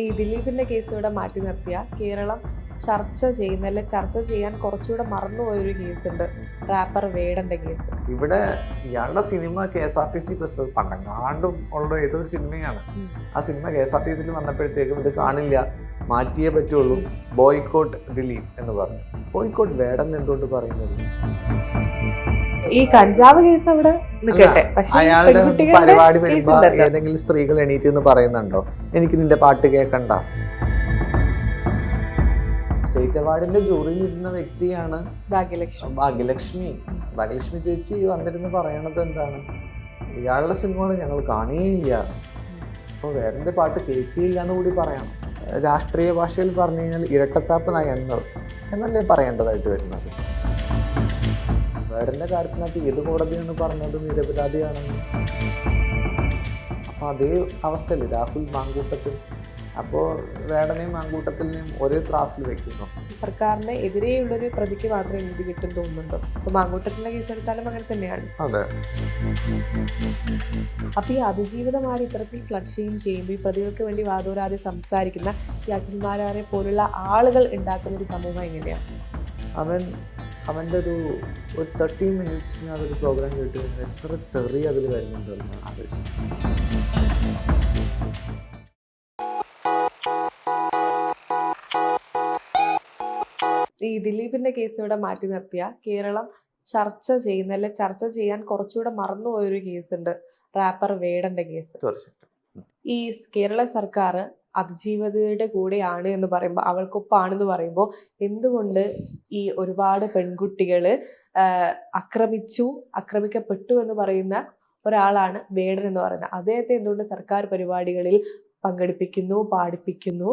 ഈ ദിലീപിന്റെ കേസ് ഇവിടെ മാറ്റി നിർത്തിയ കേരളം ചർച്ച ചെയ്യുന്ന അല്ലെ ചർച്ച ചെയ്യാൻ കുറച്ചുകൂടെ മറന്നുപോയൊരു കേസുണ്ട്, റാപ്പർ വേടന്റെ കേസ്. ഇവിടെ ഇയാളുടെ സിനിമ KSRTC ബസ് പണ്ടെങ്ങാണ്ടും ഉള്ള ഏതൊരു സിനിമയാണ്. ആ സിനിമ KSRTCയിൽ വന്നപ്പോഴത്തേക്കും ഇത് കാണില്ല, മാറ്റിയേ പറ്റുള്ളൂ, ബോയ്ക്കോട്ട് ദിലീപ് എന്ന് പറഞ്ഞു. ബോയ്ക്കോട്ട് വേടൻ എന്തുകൊണ്ട് പറയുന്നത്? ഈ കഞ്ചാവ് കേസ് അവിടെ നിൽക്കട്ടെ, അയാളുടെ പരിപാടി വരുമ്പോ ഏതെങ്കിലും സ്ത്രീകൾ എണീറ്റ് എന്ന് പറയുന്നുണ്ടോ എനിക്ക് നിന്റെ പാട്ട് കേൾക്കണ്ട? സ്റ്റേറ്റ് അവാർഡിന്റെ ജൂറിയിൽ ഇരുന്ന വ്യക്തിയാണ് ഭാഗ്യലക്ഷ്മി ചേച്ചി വന്നിരുന്ന് പറയണത് എന്താണ്? ഇയാളുടെ സിനിമകൾ ഞങ്ങൾ കാണുകയില്ല, അപ്പോൾ വേറെ പാട്ട് കേൾക്കുകയില്ല എന്ന് കൂടി പറയണം. രാഷ്ട്രീയ ഭാഷയിൽ പറഞ്ഞു കഴിഞ്ഞാൽ ഇരട്ടത്താപ്പ് നയങ്ങൾ എന്നല്ലേ പറയേണ്ടതായിട്ട് വരുന്നത്. വേടന്റെ കാര്യത്തിനകത്ത് ഏത് കോടതിയാണ് പറഞ്ഞത് നിരപരാധിയാണെന്ന്? അപ്പോൾ അതേ അവസ്ഥയല്ലേ രാഹുൽ മാങ്കൂട്ടത്തിൽ? അപ്പോൾ വേടനെയും മാങ്കൂട്ടത്തിനെയും ഒരേ ത്രാസിൽ വെക്കുന്നു. സർക്കാരിന് എതിരെയുള്ളൊരു പ്രതിക്ക് മാത്രമേ നീതി കിട്ടും തോന്നുന്നുണ്ടോ? അപ്പൊ മാങ്കൂട്ടത്തിന്റെ കേസ് എടുത്താലും അങ്ങനെ തന്നെയാണ്. അതെ. അപ്പൊ ഈ അതിജീവിതമാരി ഇത്തരത്തിൽ ലക്ഷ്യം ചെയ്യുമ്പോൾ ഈ പ്രതികൾക്ക് വേണ്ടി വാദോരാതെ സംസാരിക്കുന്ന ഈ അഖിൽമാരാരെ പോലുള്ള ആളുകൾ ഉണ്ടാക്കുന്ന ഒരു സമൂഹം എങ്ങനെയാണ്? അവൻ്റെ ഒരു 30 മിനിറ്റ്സിന് അതൊരു പ്രോഗ്രാം കേട്ട് കഴിഞ്ഞാൽ എത്ര തെറി അതിൽ വരുന്നുണ്ടെന്ന് ആലോചിച്ചു. ഈ ദിലീപിന്റെ കേസ് ഇവിടെ മാറ്റി നിർത്തിയ കേരളം ചർച്ച ചെയ്യുന്ന അല്ലെ ചർച്ച ചെയ്യാൻ കുറച്ചുകൂടെ മറന്നുപോയൊരു കേസുണ്ട്, റാപ്പർ വേടന്റെ കേസ്. ഈ കേരള സർക്കാർ അതിജീവിതയുടെ കൂടെയാണ് എന്ന് പറയുമ്പോൾ, അവൾക്കൊപ്പമാണെന്ന് പറയുമ്പോൾ, എന്തുകൊണ്ട് ഈ ഒരുപാട് പെൺകുട്ടികൾ ആക്രമിക്കപ്പെട്ടു എന്ന് പറയുന്ന ഒരാളാണ് വേടൻ എന്ന് പറയുന്നത്, അദ്ദേഹത്തെ എന്തുകൊണ്ട് സർക്കാർ പരിപാടികളിൽ പങ്കെടുപ്പിക്കുന്നു, പാടിപ്പിക്കുന്നു?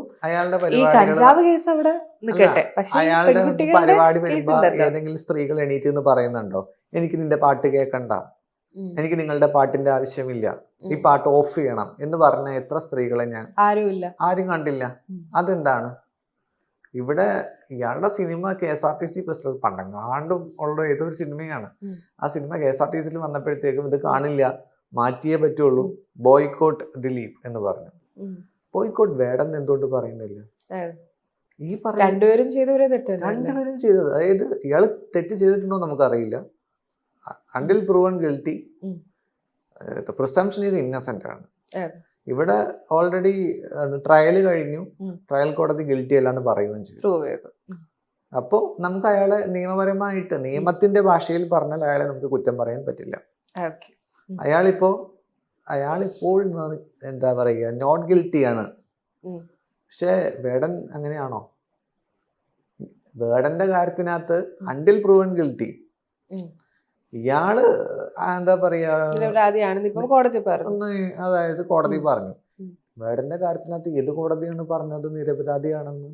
ഈ കഞ്ചാവ് കേസ് അവിടെ നിൽക്കട്ടെ, അയാളുടെ പരിപാടി വരുമ്പോ ഏതെങ്കിലും സ്ത്രീകൾ എണീറ്റ് എന്ന് പറയുന്നുണ്ടോ എനിക്ക് നിന്റെ പാട്ട് കേൾക്കണ്ട, എനിക്ക് നിങ്ങളുടെ പാട്ടിന്റെ ആവശ്യമില്ല, ഈ പാട്ട് ഓഫ് ചെയ്യണം എന്ന് പറഞ്ഞ എത്ര സ്ത്രീകളെ ഞാൻ ആരും കണ്ടില്ല. അതെന്താണ്? ഇവിടെ ഇയാളുടെ സിനിമ KSRTC ബസ് പണ്ടെങ്ങാണ്ടും ഉള്ള ഏതൊരു സിനിമയാണ്. ആ സിനിമ KSRTCയിൽ വന്നപ്പോഴത്തേക്കും ഇത് കാണില്ല, മാറ്റിയേ പറ്റുള്ളൂ, ബോയ്ക്കോട്ട് ദിലീപ് എന്ന് പറഞ്ഞു. ബോയ്ക്കോട്ട് വേടൻ എന്തുകൊണ്ട് പറയുന്നില്ല? ഈ രണ്ടുപേരും ചെയ്തത്, അതായത് ഇയാൾ തെറ്റ് ചെയ്തിട്ടുണ്ടോ നമുക്കറിയില്ല. Until proven guilty, presumption is innocent ആണ്. ഇവിടെ ഓൾറെഡി ട്രയൽ കഴിഞ്ഞു, ട്രയൽ കോടതി ഗിൽറ്റി അല്ലാന്ന് പറയുകയും ചെയ്തു. അപ്പോൾ നമുക്ക് അയാളെ നിയമപരമായിട്ട് നിയമത്തിന്റെ ഭാഷയിൽ പറഞ്ഞാൽ അയാളെ നമുക്ക് കുറ്റം പറയാൻ പറ്റില്ല. അയാളിപ്പോൾ എന്താ പറയുക, നോട്ട് ഗിൽറ്റി ആണ്. പക്ഷെ വേടൻ അങ്ങനെയാണോ? വേടന്റെ കാര്യത്തിനകത്ത് അണ്ടിൽ പ്രൂവൺ ഗിൽറ്റി, ഇയാള് എന്താ പറയാ, അതായത് കോടതി പറഞ്ഞു. വേടന്റെ കാര്യത്തിനകത്ത് ഏത് കോടതിയാണ് പറഞ്ഞത് നിരപരാധിയാണെന്ന്?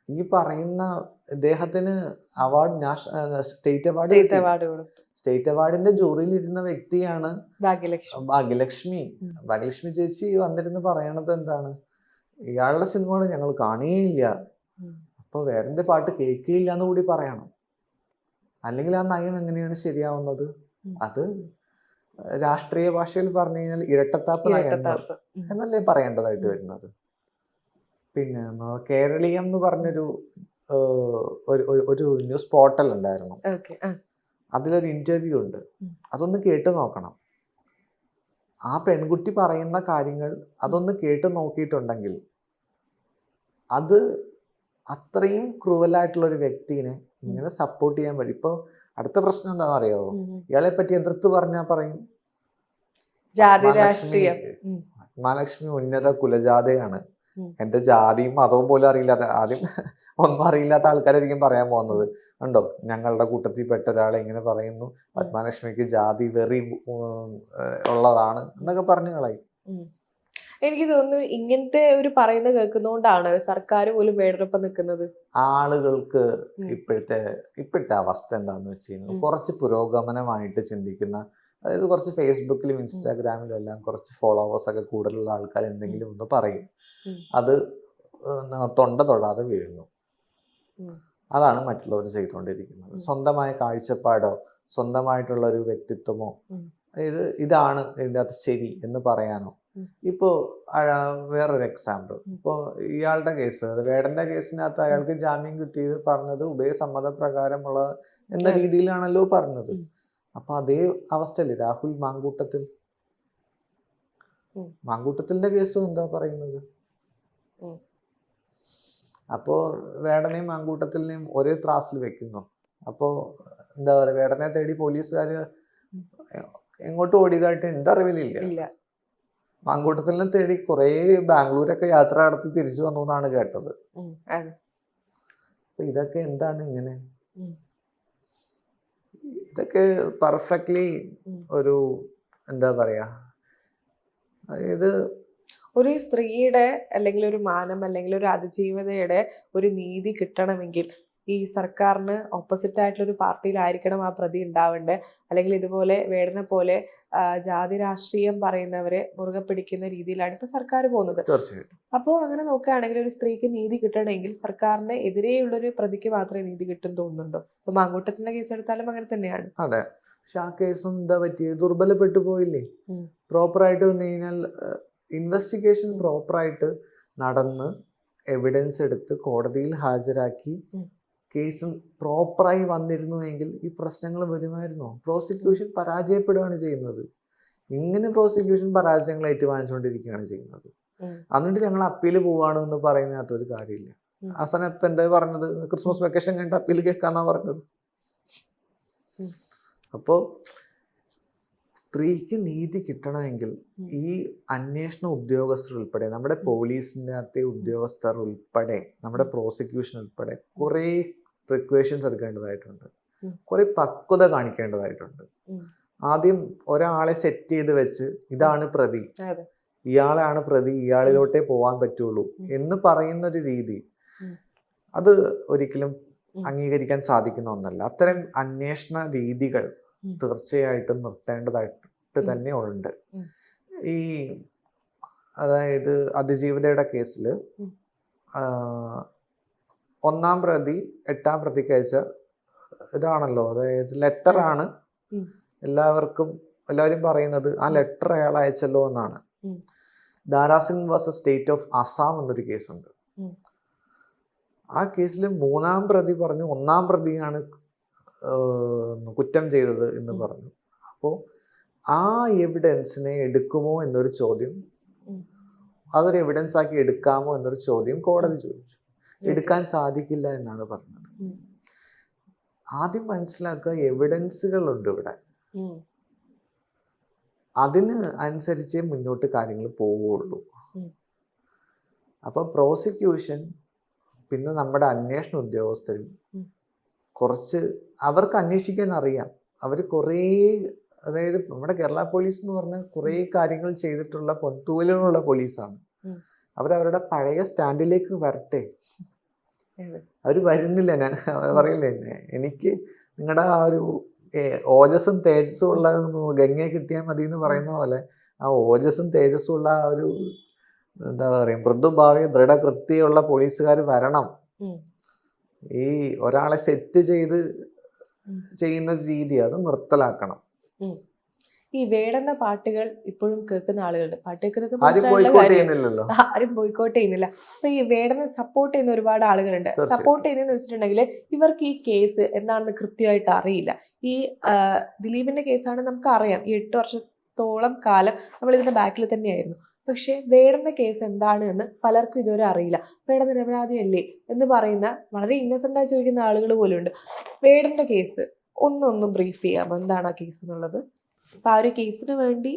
ഈ പറയുന്ന ഇദ്ദേഹത്തിന് അവാർഡ്, സ്റ്റേറ്റ് അവാർഡിന്റെ ജൂറിയിൽ ഇരുന്ന വ്യക്തിയാണ് ഭാഗ്യലക്ഷ്മി ചേച്ചി വന്നിരുന്ന് പറയണത് എന്താണ്? ഇയാളുടെ സിനിമകൾ ഞങ്ങൾ കാണുകയില്ല, അപ്പൊ വേടന്റെ പാട്ട് കേൾക്കുകയില്ല എന്ന് കൂടി പറയണം. അല്ലെങ്കിൽ ആ നയം എങ്ങനെയാണ് ശരിയാവുന്നത്? അത് രാഷ്ട്രീയ ഭാഷയിൽ പറഞ്ഞു കഴിഞ്ഞാൽ ഇരട്ടത്താപ്പ് നയങ്ങൾ എന്നല്ലേ പറയേണ്ടതായിട്ട് വരുന്നത്. പിന്നെ കേരളീയം എന്ന് പറഞ്ഞൊരു ഒരു ന്യൂസ് പോർട്ടൽ ഉണ്ടായിരുന്നു, അതിലൊരു ഇന്റർവ്യൂ ഉണ്ട്, അതൊന്ന് കേട്ട് നോക്കണം. ആ പെൺകുട്ടി പറയുന്ന കാര്യങ്ങൾ അതൊന്ന് കേട്ട് നോക്കിയിട്ടുണ്ടെങ്കിൽ അത് അത്രയും ക്രൂവലായിട്ടുള്ള ഒരു വ്യക്തിനെ ഇങ്ങനെ സപ്പോർട്ട് ചെയ്യാൻ പറ്റും. ഇപ്പൊ അടുത്ത പ്രശ്നം എന്താണെന്ന് അറിയാവോ? ഇയാളെ പറ്റി എതിർത്ത് പറഞ്ഞാൽ പറയും ആത്മാലക്ഷ്മി ഉന്നത കുലജാതയാണ്, എന്റെ ജാതിയും മതവും പോലും അറിയില്ലാത്ത, ആദ്യം ഒന്നും അറിയില്ലാത്ത ആൾക്കാരായിരിക്കും പറയാൻ പോകുന്നത്. ഉണ്ടോ ഞങ്ങളുടെ കൂട്ടത്തിൽ പെട്ട ഒരാളെ ഇങ്ങനെ പറയുന്നു, ആത്മാലക്ഷ്മിക്ക് ജാതി വെറി ഉള്ളതാണ് എന്നൊക്കെ പറഞ്ഞു കളയും. എനിക്ക് തോന്നുന്നു ഇങ്ങനത്തെ ഒരു പറയുന്നത് കേൾക്കുന്നോണ്ടാണ് സർക്കാർ പോലും വേടൊപ്പം നിൽക്കുന്നത്. ആളുകൾക്ക് ഇപ്പോഴത്തെ അവസ്ഥ എന്താണെന്ന് വെച്ച് കഴിഞ്ഞാൽ കുറച്ച് പുരോഗമനമായിട്ട് ചിന്തിക്കുന്ന, അതായത് കുറച്ച് ഫേസ്ബുക്കിലും ഇൻസ്റ്റാഗ്രാമിലും എല്ലാം കുറച്ച് ഫോളോവേഴ്സ് ഒക്കെ കൂടുതലുള്ള ആൾക്കാർ എന്തെങ്കിലും ഒന്ന് പറയും, അത് തൊണ്ട തൊടാതെ വീഴുന്നു. അതാണ് മറ്റുള്ളവർ ചെയ്തുകൊണ്ടിരിക്കുന്നത്. സ്വന്തമായ കാഴ്ചപ്പാടോ സ്വന്തമായിട്ടുള്ള ഒരു വ്യക്തിത്വമോ, അതായത് ഇതാണ് ഇതിൻ്റെ അകത്ത് ശരി എന്ന് പറയാനോ ഇപ്പോ വേറൊരു എക്സാമ്പിൾ, ഇപ്പോ ഇയാളുടെ കേസ്, വേടന്റെ കേസിനകത്ത് അയാൾക്ക് ജാമ്യം കിട്ടിയത് പറഞ്ഞത് ഉഭയസമ്മത പ്രകാരമുള്ള എന്ന രീതിയിലാണല്ലോ പറഞ്ഞത്. അപ്പൊ അതേ അവസ്ഥയല്ലേ രാഹുൽ മാങ്കൂട്ടത്തിൽ? മാങ്കൂട്ടത്തിന്റെ കേസും എന്താ പറയുന്നത്? അപ്പോ വേടനെയും മാങ്കൂട്ടത്തിനെയും ഒരേ ത്രാസിൽ വെക്കുന്നു. അപ്പോ എന്താ പറയാ, വേടനെ തേടി പോലീസുകാര് എങ്ങോട്ട് ഓടിയതായിട്ട് എന്റെ അറിവിലില്ല. മാങ്കൂട്ടത്തിനെ തേടി കുറെ ബാംഗ്ലൂരൊക്കെ യാത്ര നടത്തി തിരിച്ചു വന്നു എന്നാണ് കേട്ടത്. അപ്പൊ ഇതൊക്കെ എന്താണ് ഇങ്ങനെ? ഇതൊക്കെ പെർഫെക്റ്റ്ലി ഒരു എന്താ പറയാ, അതായത് ഒരു സ്ത്രീയുടെ അല്ലെങ്കിൽ ഒരു മാനം അല്ലെങ്കിൽ ഒരു അതിജീവിതയുടെ ഒരു നീതി കിട്ടണമെങ്കിൽ ഈ സർക്കാരിന് ഓപ്പോസിറ്റ് ആയിട്ടുള്ള ഒരു പാർട്ടിയിലായിരിക്കണം ആ പ്രതി ഉണ്ടാവേണ്ടത്. അല്ലെങ്കിൽ ഇതുപോലെ വേടനെ പോലെ ജാതി രാഷ്ട്രീയം പറയുന്നവരെ മുറുകെ പിടിക്കുന്ന രീതിയിലാണ് ഇപ്പൊ സർക്കാർ പോകുന്നത്. തീർച്ചയായിട്ടും. അപ്പോൾ അങ്ങനെ നോക്കുകയാണെങ്കിൽ ഒരു സ്ത്രീക്ക് നീതി കിട്ടണമെങ്കിൽ സർക്കാരിന് എതിരെയുള്ളൊരു പ്രതിക്ക് മാത്രമേ നീതി കിട്ടും തോന്നുന്നുണ്ടോ? ഇപ്പൊ മാങ്കൂട്ടത്തിന്റെ കേസ് എടുത്താലും അങ്ങനെ തന്നെയാണ്. അതെ, പക്ഷെ ആ കേസും എന്താ പറ്റിയത്, ദുർബലപ്പെട്ടു പോയില്ലേ? പ്രോപ്പറായിട്ട് വന്നു കഴിഞ്ഞാൽ ഇൻവെസ്റ്റിഗേഷൻ പ്രോപ്പറായിട്ട് നടന്ന് എവിഡൻസ് എടുത്ത് കോടതിയിൽ ഹാജരാക്കി കേസ് പ്രോപ്പറായി വന്നിരുന്നുവെങ്കിൽ ഈ പ്രശ്നങ്ങൾ വരുമായിരുന്നോ? പ്രോസിക്യൂഷൻ പരാജയപ്പെടുകയാണ് ചെയ്യുന്നത്. ഇങ്ങനെ പ്രോസിക്യൂഷൻ പരാജയങ്ങൾ ഏറ്റുവാങ്ങിച്ചുകൊണ്ടിരിക്കുകയാണ് ചെയ്യുന്നത്. എന്നിട്ട് ഞങ്ങൾ അപ്പീൽ പോവുകയാണെന്ന് പറയുന്നതിനകത്ത് ഒരു കാര്യമില്ല. അവസാനം ഇപ്പം എന്താ പറഞ്ഞത്, ക്രിസ്മസ് വെക്കേഷൻ കഴിഞ്ഞിട്ട് അപ്പീൽ കേൾക്കാന്നാ പറഞ്ഞത്. അപ്പോ സ്ത്രീക്ക് നീതി കിട്ടണമെങ്കിൽ ഈ അന്വേഷണ ഉദ്യോഗസ്ഥർ ഉൾപ്പെടെ, നമ്മുടെ പോലീസിൻ്റെ അകത്തെ ഉദ്യോഗസ്ഥർ ഉൾപ്പെടെ, നമ്മുടെ പ്രോസിക്യൂഷൻ ഉൾപ്പെടെ കുറേ പ്രിക്വേഷൻസ് എടുക്കേണ്ടതായിട്ടുണ്ട്, കുറെ പക്വത കാണിക്കേണ്ടതായിട്ടുണ്ട്. ആദ്യം ഒരാളെ സെറ്റ് ചെയ്ത് വെച്ച് ഇതാണ് പ്രതി, ഇയാളാണ് പ്രതി, ഇയാളിലോട്ടേ പോകാൻ പറ്റുള്ളൂ എന്ന് പറയുന്ന ഒരു രീതി അത് ഒരിക്കലും അംഗീകരിക്കാൻ സാധിക്കുന്ന ഒന്നല്ല. അത്തരം അന്വേഷണ രീതികൾ തീർച്ചയായിട്ടും നിർത്തേണ്ടതായിട്ട് തന്നെ ഉണ്ട്. ഈ അതായത് അതിജീവിതയുടെ കേസിൽ ഒന്നാം പ്രതി എട്ടാം പ്രതിക്ക് അയച്ച ഇതാണല്ലോ, അതായത് ലെറ്ററാണ് എല്ലാവരും പറയുന്നത് ആ ലെറ്റർ അയാൾ അയച്ചല്ലോ എന്നാണ്. Dhara Singh versus state of Assam എന്നൊരു കേസുണ്ട്. ആ കേസിൽ മൂന്നാം പ്രതി പറഞ്ഞു ഒന്നാം പ്രതിയാണ് കുറ്റം ചെയ്തത് എന്ന് പറഞ്ഞു. അപ്പോൾ ആ എവിഡൻസിനെ എടുക്കുമോ എന്നൊരു ചോദ്യം, അതൊരു എവിഡൻസ് ആക്കി എടുക്കാമോ എന്നൊരു ചോദ്യം കോടതി ചോദിച്ചു. എടുക്കാൻ സാധിക്കില്ല എന്നാണ് പറഞ്ഞത്. ആദ്യം മനസ്സിലാക്കുക, എവിഡൻസുകളുണ്ട് ഇവിടെ, അതിന് അനുസരിച്ചേ മുന്നോട്ട് കാര്യങ്ങൾ പോവുള്ളൂ. അപ്പൊ പ്രോസിക്യൂഷൻ പിന്നെ നമ്മുടെ അന്വേഷണ ഉദ്യോഗസ്ഥരും കുറച്ച്, അവർക്ക് അന്വേഷിക്കാൻ അറിയാം. അവർ കുറേ, അതായത് നമ്മുടെ കേരള പോലീസ് എന്ന് പറഞ്ഞാൽ കുറേ കാര്യങ്ങൾ ചെയ്തിട്ടുള്ള പൊന്തൂലുള്ള പോലീസാണ്. അവരവരുടെ പഴയ സ്റ്റാൻഡിലേക്ക് വരട്ടെ. അവർ വരുന്നില്ല. ഞാൻ പറയില്ലേ, എനിക്ക് നിങ്ങളുടെ ആ ഒരു ഓജസ്സും തേജസ്സും ഉള്ള ഗംഗയെ കിട്ടിയാൽ മതി എന്ന് പറയുന്ന പോലെ ആ ഓജസ്സും തേജസ്സും ഉള്ള ആ ഒരു എന്താ പറയുക, മൃദുഭാവി ദൃഢകൃത്യമുള്ള പോലീസുകാർ വരണം. ഈ ഒരാളെ സെറ്റ് ചെയ്ത് ചെയ്യുന്ന രീതി അത് നിർത്തലാക്കണം. ഈ വേടന്റെ പാട്ടുകൾ ഇപ്പോഴും കേൾക്കുന്ന ആളുകളുണ്ട്. ആരും ബോയ്ക്കോട്ട് ചെയ്യുന്നില്ല. അപ്പൊ ഈ വേടനെ സപ്പോർട്ട് ചെയ്യുന്ന ഒരുപാട് ആളുകളുണ്ട്. സപ്പോർട്ട് ചെയ്യുന്നതെന്ന് വെച്ചിട്ടുണ്ടെങ്കിൽ ഇവർക്ക് ഈ കേസ് എന്താണെന്ന് കൃത്യമായിട്ട് അറിയില്ല. ഈ ദിലീപിന്റെ കേസാണ് നമുക്ക് അറിയാം, ഈ 8 വർഷത്തോളം കാലം നമ്മൾ ഇതിന്റെ ബാക്കിൽ തന്നെയായിരുന്നു. പക്ഷെ വേടന്റെ കേസ് എന്താണ് എന്ന് പലർക്കും ഇതുവരെ അറിയില്ല. വേടൻ നിരപരാധിയല്ലേ എന്ന് പറയുന്ന വളരെ ഇന്നസെന്റ് ആയി ചോദിക്കുന്ന ആളുകൾ പോലും ഉണ്ട്. വേടന്റെ കേസ് ഒന്ന് ബ്രീഫ് ചെയ്യാം, എന്താണ് ആ കേസ് എന്നുള്ളത്? അപ്പൊ ആ ഒരു കേസിന് വേണ്ടി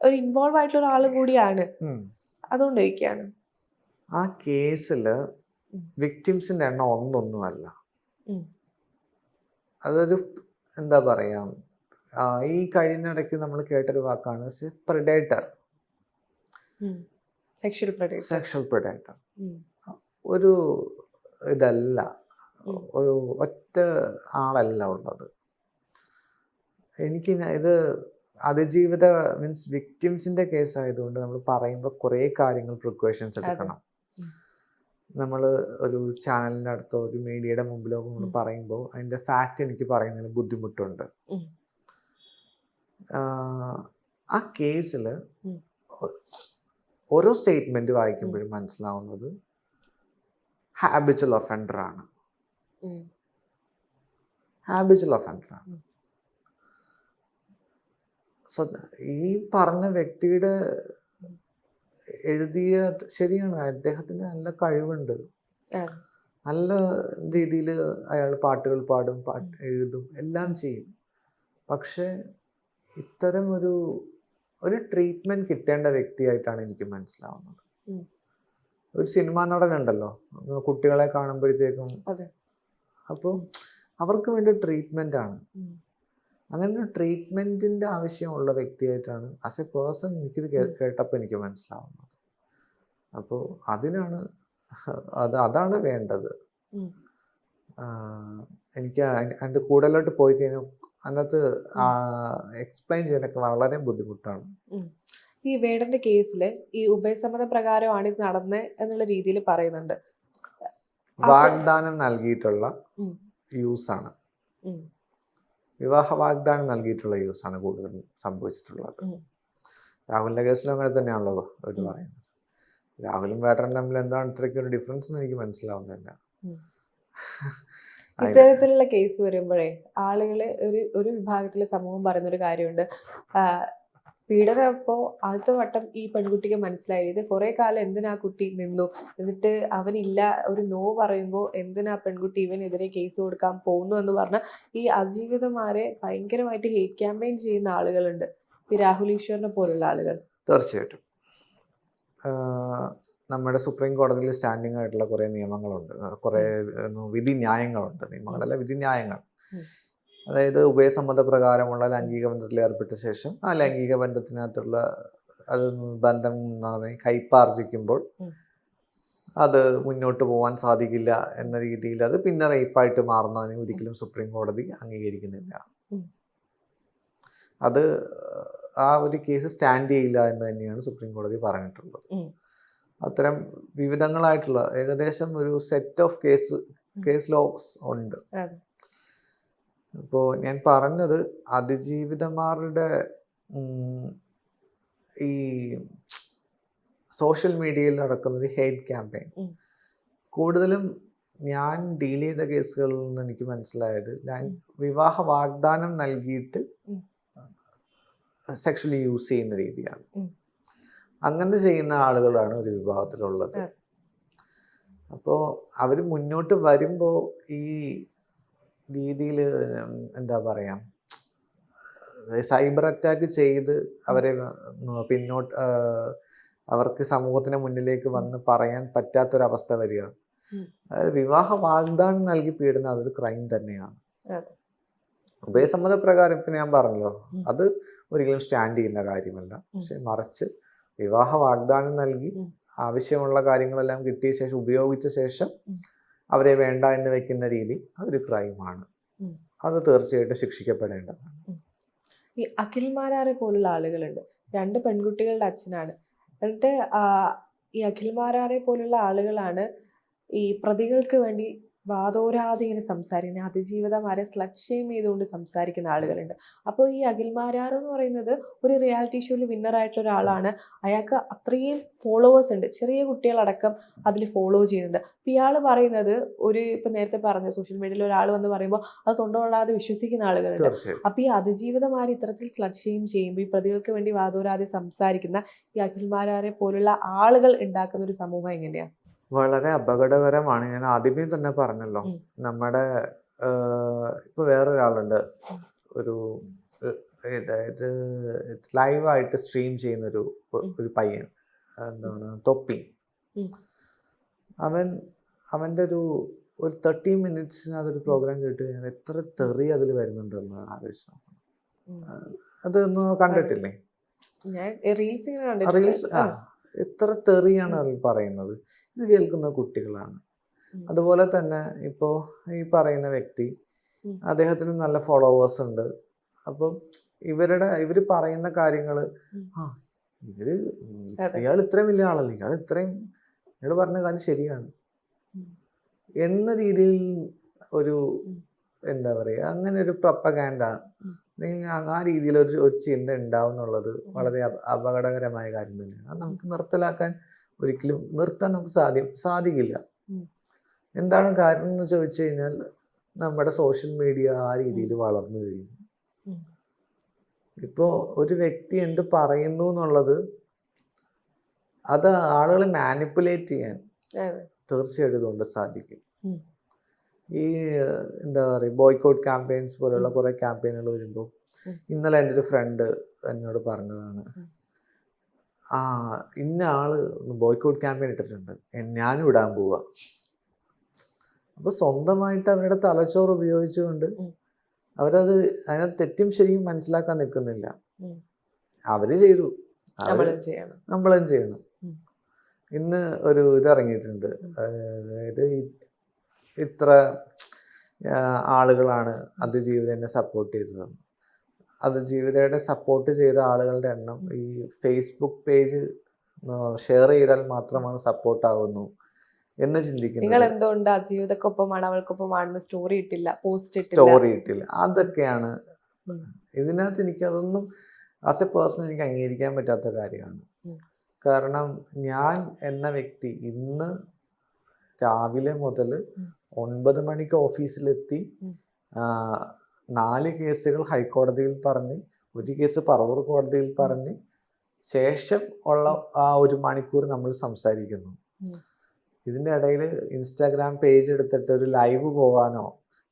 ഒരു ഇൻവോൾവ് ആയിട്ടുള്ള ഒരാളും കൂടിയാണ്, അതുകൊണ്ട് ചോദിക്കുകയാണ്. ആ കേസില് വിക്ടിംസിന്റെ എണ്ണം ഒന്നൊന്നുമല്ല. അതൊരു എന്താ പറയാ, ഈ കഴിഞ്ഞിടയ്ക്ക് നമ്മൾ കേട്ടൊരു വാക്കാണ് പ്രെഡേറ്റർ, സെക്ഷൽ പ്രെഡേറ്റർ. ഒരു ഇതല്ല, ഒരു ഒറ്റ ആളല്ല ഉള്ളത്. എനിക്ക് ഇത് അതിജീവിത മീൻസ് വിക്ടിംസിന്റെ കേസ് ആയതുകൊണ്ട് നമ്മൾ പറയുമ്പോൾ കുറേ കാര്യങ്ങൾ പ്രിക്കോഷൻസ് എടുക്കണം. നമ്മൾ ഒരു ചാനലിൻ്റെ അടുത്തോ ഒരു മീഡിയയുടെ മുമ്പിലോ നമ്മൾ പറയുമ്പോൾ അതിൻ്റെ ഫാക്റ്റ് എനിക്ക് പറയുന്നതിന് ബുദ്ധിമുട്ടുണ്ട്. ആ കേസിൽ ഓരോ സ്റ്റേറ്റ്മെന്റ് വായിക്കുമ്പോഴും മനസ്സിലാവുന്നത് ഹാബിച്വൽ ഒഫൻഡറാണ്. ഹാബിച്വൽ ഒഫൻഡറാണ്. ഈ പറഞ്ഞ വ്യക്തിയുടെ എഴുതിയ ശരിയാണ്, അദ്ദേഹത്തിന് നല്ല കഴിവുണ്ട്, നല്ല രീതിയിൽ അയാൾ പാട്ടുകൾ പാടും, എഴുതും, എല്ലാം ചെയ്യും. പക്ഷെ ഇത്തരം ഒരു ട്രീറ്റ്മെന്റ് കിട്ടേണ്ട വ്യക്തിയായിട്ടാണ് എനിക്ക് മനസ്സിലാവുന്നത്. ഒരു സിനിമാ നടനുണ്ടല്ലോ, കുട്ടികളെ കാണുമ്പോഴത്തേക്കും അപ്പോൾ അവർക്ക് വേണ്ടി ട്രീറ്റ്മെന്റ് ആണ്. അങ്ങനെ ഒരു ട്രീറ്റ്മെന്റിന്റെ ആവശ്യമുള്ള വ്യക്തിയായിട്ടാണ് ആസ് എ പേഴ്സൺ എനിക്കിത് കേട്ടപ്പോൾ എനിക്ക് മനസ്സിലാവുന്നത്. അപ്പോൾ അതാണ് വേണ്ടത്. എനിക്ക് അതിൻ്റെ കൂടുതലോട്ട് പോയി കഴിഞ്ഞാൽ അതിനകത്ത് എക്സ്പ്ലെയിൻ ചെയ്യാനൊക്കെ വളരെ ബുദ്ധിമുട്ടാണ്. ഈ വേടന്റെ കേസിൽ ഈ ഉഭയസമ്മത പ്രകാരമാണ് ഇത് നടന്നത് എന്നുള്ള രീതിയിൽ പറയുന്നുണ്ട്. വാഗ്ദാനം നൽകിയിട്ടുള്ള യൂസാണ്, വിവാഹ വാഗ്ദാനം നൽകിയിട്ടുള്ള യൂസാണ് കൂടുതലും സംഭവിച്ചിട്ടുള്ളത്. രാഹുലിന്റെ കേസിലും അങ്ങനെ തന്നെയാണല്ലോ അവർ പറയുന്നത്. രാഹുലും വേടനും തമ്മിൽ എന്താണ് ഇത്രയ്ക്കൊരു ഡിഫറൻസ് എന്ന് എനിക്ക് മനസ്സിലാവുന്നില്ല. ഇത്തരത്തിലുള്ള കേസ് വരുമ്പോഴേ ആളുകള് ഒരു വിഭാഗത്തിലെ സമൂഹം പറയുന്നൊരു കാര്യമുണ്ട്, പീഡനം ഇപ്പോൾ ആദ്യത്തെ വട്ടം ഈ പെൺകുട്ടിക്ക് മനസ്സിലായി ഇത് കുറെ കാലം എന്തിനാ കുട്ടി നിന്നു, എന്നിട്ട് അവനില്ല ഒരു നോ പറയുമ്പോൾ എന്തിനാ പെൺകുട്ടി ഇവനെതിരെ കേസ് കൊടുക്കാൻ പോകുന്നു എന്ന് പറഞ്ഞ ഈ അജീവിതമാരെ ഭയങ്കരമായിട്ട് ഹേറ്റ് ക്യാമ്പയിൻ ചെയ്യുന്ന ആളുകളുണ്ട്, ഈ രാഹുൽ ഈശ്വറിനെ പോലുള്ള ആളുകൾ. തീർച്ചയായിട്ടും നമ്മുടെ സുപ്രീം കോടതിയിൽ സ്റ്റാൻഡിംഗ് ആയിട്ടുള്ള കുറേ നിയമങ്ങളുണ്ട്, കുറേ വിധിന്യായങ്ങളുണ്ട്. നിയമങ്ങളല്ല, വിധിന്യായങ്ങൾ. അതായത് ഉഭയസമ്മത പ്രകാരമുള്ള ലൈംഗിക ബന്ധത്തിൽ ഏർപ്പെട്ട ശേഷം ആ ലൈംഗിക ബന്ധത്തിനകത്തുള്ള ബന്ധം കൈപ്പാർജിക്കുമ്പോൾ അത് മുന്നോട്ട് പോകാൻ സാധിക്കില്ല എന്ന രീതിയിൽ അത് പിന്നെ റേപ്പായിട്ട് മാറുന്നതിന് ഒരിക്കലും സുപ്രീം കോടതി അംഗീകരിക്കുന്നില്ല. അത് ആ ഒരു കേസ് സ്റ്റാൻഡ് ചെയ്യില്ല എന്ന് തന്നെയാണ് സുപ്രീം കോടതി പറഞ്ഞിട്ടുള്ളത്. അത്തരം വിവിധങ്ങളായിട്ടുള്ള ഏകദേശം ഒരു സെറ്റ് ഓഫ് കേസ് ലോസ് ഉണ്ട്. ഇപ്പോൾ ഞാൻ പറഞ്ഞത് അതിജീവിതമാരുടെ ഈ സോഷ്യൽ മീഡിയയിൽ നടക്കുന്നത് ഹേറ്റ് ക്യാമ്പയിൻ കൂടുതലും ഞാൻ ഡീൽ ചെയ്ത കേസുകളിൽ നിന്ന് എനിക്ക് മനസ്സിലായത് വിവാഹ വാഗ്ദാനം നൽകിയിട്ട് സെക്ഷലി യൂസ് ചെയ്യുന്ന രീതിയാണ്. അങ്ങനെ ചെയ്യുന്ന ആളുകളാണ് ഒരു വിഭാഗത്തിലുള്ളത്. അപ്പോൾ അവർ മുന്നോട്ട് വരുമ്പോൾ ഈ രീതിയിൽ എന്താ പറയാ, സൈബർ അറ്റാക്ക് ചെയ്ത് അവരെ പിന്നോട്ട് അവർക്ക് സമൂഹത്തിന് മുന്നിലേക്ക് വന്ന് പറയാൻ പറ്റാത്തൊരവസ്ഥ വരിക. അതായത് വിവാഹ വാഗ്ദാനം നൽകി പീഡനം അതൊരു ക്രൈം തന്നെയാണ്. ഉഭയസമ്മത പ്രകാരം ഇപ്പം ഞാൻ പറഞ്ഞല്ലോ, അത് ഒരിക്കലും സ്റ്റാൻഡ് ചെയ്യുന്ന കാര്യമല്ല. പക്ഷെ മറിച്ച് വിവാഹ വാഗ്ദാനം നൽകി ആവശ്യമുള്ള കാര്യങ്ങളെല്ലാം കിട്ടിയ ശേഷം ഉപയോഗിച്ച ശേഷം അവരെ വേണ്ട എന്ന് വെക്കുന്ന രീതി അതൊരു ക്രൈമാണ്. അത് തീർച്ചയായിട്ടും ശിക്ഷിക്കപ്പെടേണ്ടതാണ്. ഈ അഖിൽ മാരാരെ പോലുള്ള ആളുകളുണ്ട്, 2 പെൺകുട്ടികളുടെ അച്ഛനാണ്. എന്നിട്ട് ഈ അഖിൽ മാരാരെ പോലുള്ള ആളുകളാണ് ഈ പ്രതികൾക്ക് വേണ്ടി വാതോരാതെ ഇങ്ങനെ സംസാരിക്കുന്ന, അതിജീവിതമാരെ സ്ലട്ട് ഷെയിം ചെയ്തുകൊണ്ട് സംസാരിക്കുന്ന ആളുകളുണ്ട്. അപ്പോൾ ഈ അഖിൽ മാരാർ എന്ന് പറയുന്നത് ഒരു റിയാലിറ്റി ഷോയിൽ വിന്നറായിട്ടുള്ള ഒരാളാണ്. അയാൾക്ക് അത്രയും ഫോളോവേഴ്സ് ഉണ്ട്, ചെറിയ കുട്ടികളടക്കം അതിൽ ഫോളോ ചെയ്യുന്നുണ്ട്. അപ്പോൾ ഇയാൾ പറയുന്നത് ഇപ്പം നേരത്തെ പറഞ്ഞ സോഷ്യൽ മീഡിയയിൽ ഒരാൾ വന്ന് പറയുമ്പോൾ അത് തൊണ്ടകൊള്ളാതെ വിശ്വസിക്കുന്ന ആളുകളുണ്ട്. അപ്പോൾ ഈ അതിജീവിതമാരെ ഇത്തരത്തിൽ സ്ലട്ട് ഷെയിം ചെയ്യുമ്പോൾ ഈ പ്രതികൾക്ക് വേണ്ടി വാതോരാതെ സംസാരിക്കുന്ന ഈ അഖിൽ മാരാരെ പോലുള്ള ആളുകൾ ഉണ്ടാക്കുന്ന ഒരു സമൂഹം എങ്ങനെയാണ്? വളരെ അപകടകരമാണ്. ഞാൻ ആദ്യമേ തന്നെ പറഞ്ഞല്ലോ, നമ്മുടെ ഇപ്പൊ വേറൊരാളുണ്ട്, ഒരു അതായത് ലൈവായിട്ട് സ്ട്രീം ചെയ്യുന്ന ഒരു പയ്യൻ, എന്താണ് തൊപ്പി. അവൻ്റെ ഒരു 30 മിനിറ്റ്സിനകത്തൊരു പ്രോഗ്രാം കേട്ട് കഴിഞ്ഞാൽ എത്ര തെറി അതിൽ വരുന്നുണ്ടെന്ന് ആലോചിച്ചു. അതൊന്നും കണ്ടിട്ടില്ലേ? റീൽസ് എത്ര തെറിയാണ് അതിൽ പറയുന്നത്. ഇത് കേൾക്കുന്ന കുട്ടികളാണ്. അതുപോലെ തന്നെ ഇപ്പോൾ ഈ പറയുന്ന വ്യക്തി, അദ്ദേഹത്തിന് നല്ല ഫോളോവേഴ്സ് ഉണ്ട്. അപ്പം ഇവർ പറയുന്ന കാര്യങ്ങൾ, ഇയാൾ ഇത്രയും വലിയ ആളല്ലേ, ഇയാൾ പറഞ്ഞ കാര്യം ശരിയാണ് എന്ന രീതിയിൽ ഒരു എന്താ പറയുക, അങ്ങനെ ഒരു പ്രൊപ്പഗാൻഡ അല്ലെങ്കിൽ ആ രീതിയിൽ ഒരു ചിന്ത ഉണ്ടാവും എന്നുള്ളത് വളരെ അപകടകരമായ കാര്യം തന്നെയാണ്. അത് നമുക്ക് നിർത്താൻ നമുക്ക് സാധിക്കില്ല. എന്താണ് കാരണം എന്ന് ചോദിച്ചു കഴിഞ്ഞാൽ നമ്മുടെ സോഷ്യൽ മീഡിയ ആ രീതിയിൽ വളർന്നു കഴിഞ്ഞു. ഇപ്പോൾ ഒരു വ്യക്തി എന്ത് പറയുന്നു എന്നുള്ളത് അത് ആളുകളെ മാനിപ്പുലേറ്റ് ചെയ്യാൻ തീർച്ചയായിട്ടും ഇതുകൊണ്ട് സാധിക്കും. ഈ എന്താ പറയുക, ബോയ്ക്കോട്ട് ക്യാമ്പയിൻസ് പോലുള്ള കുറെ ക്യാമ്പയിനുകൾ വരുമ്പോൾ, ഇന്നലെ എൻ്റെ ഒരു ഫ്രണ്ട് എന്നോട് പറഞ്ഞതാണ്, ഇന്ന ആള് ബോയ്ക്കോട്ട് ക്യാമ്പയിൻ ഇട്ടിട്ടുണ്ട്, ഞാനും ഇടാൻ പോവാ. അപ്പൊ സ്വന്തമായിട്ട് അവരുടെ തലച്ചോറ് ഉപയോഗിച്ചുകൊണ്ട് അവരത് അതിനകത്ത് തെറ്റും ശരിയും മനസ്സിലാക്കാൻ നിൽക്കുന്നില്ല. അവര് ചെയ്തു, നമ്മളും ചെയ്യണം. ഇന്ന് ഒരു ഇറങ്ങിയിട്ടുണ്ട്, അതായത് ഇത്ര ആളുകളാണ് അതിജീവിതനെ സപ്പോർട്ട് ചെയ്തത്. അതിജീവിതയുടെ സപ്പോർട്ട് ചെയ്ത ആളുകളുടെ എണ്ണം ഈ ഫേസ്ബുക്ക് പേജ് ഷെയർ ചെയ്താൽ മാത്രമാണ് സപ്പോർട്ട് ആവുന്നു എന്ന് ചിന്തിക്കുന്നത്. നിങ്ങൾ എന്തുകൊണ്ട് ജീവിതക്കൊപ്പമാണ് അവൾക്കൊപ്പമാണെന്ന് സ്റ്റോറി ഇട്ടില്ല, അതൊക്കെയാണ് ഇതിനകത്ത് എനിക്കതൊന്നും ആസ് എ പേഴ്സൺ എനിക്ക് അംഗീകരിക്കാൻ പറ്റാത്ത കാര്യമാണ്. കാരണം ഞാൻ എന്ന വ്യക്തി ഇന്ന് രാവിലെ മുതൽ 9 മണിക്ക് ഓഫീസിലെത്തി 4 കേസുകൾ ഹൈക്കോടതിയിൽ പറഞ്ഞ് 1 കേസ് പറവൂർ കോടതിയിൽ പറഞ്ഞ് ശേഷം ഉള്ള ആ 1 മണിക്കൂർ നമ്മൾ സംസാരിക്കുന്നു. ഇതിൻ്റെ ഇടയിൽ ഇൻസ്റ്റാഗ്രാം പേജ് എടുത്തിട്ട് ഒരു ലൈവ് പോകാനോ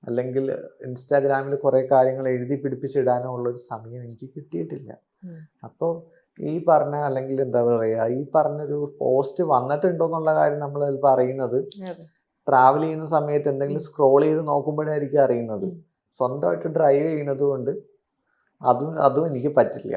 അല്ലെങ്കിൽ ഇൻസ്റ്റാഗ്രാമിൽ കുറേ കാര്യങ്ങൾ എഴുതി പിടിപ്പിച്ചിടാനോ ഉള്ളൊരു സമയം എനിക്ക് കിട്ടിയിട്ടില്ല. അപ്പോൾ ഈ പറഞ്ഞ അല്ലെങ്കിൽ എന്താ പറയുക, ഈ പറഞ്ഞൊരു പോസ്റ്റ് വന്നിട്ടുണ്ടോ എന്നുള്ള കാര്യം നമ്മൾ ചിലപ്പോൾ അറിയുന്നത് ട്രാവൽ ചെയ്യുന്ന സമയത്ത് എന്തെങ്കിലും സ്ക്രോൾ ചെയ്ത് നോക്കുമ്പോഴായിരിക്കും അറിയുന്നത്. സ്വന്തമായിട്ട് ഡ്രൈവ് ചെയ്യുന്നത് കൊണ്ട് അതും എനിക്ക് പറ്റില്ല.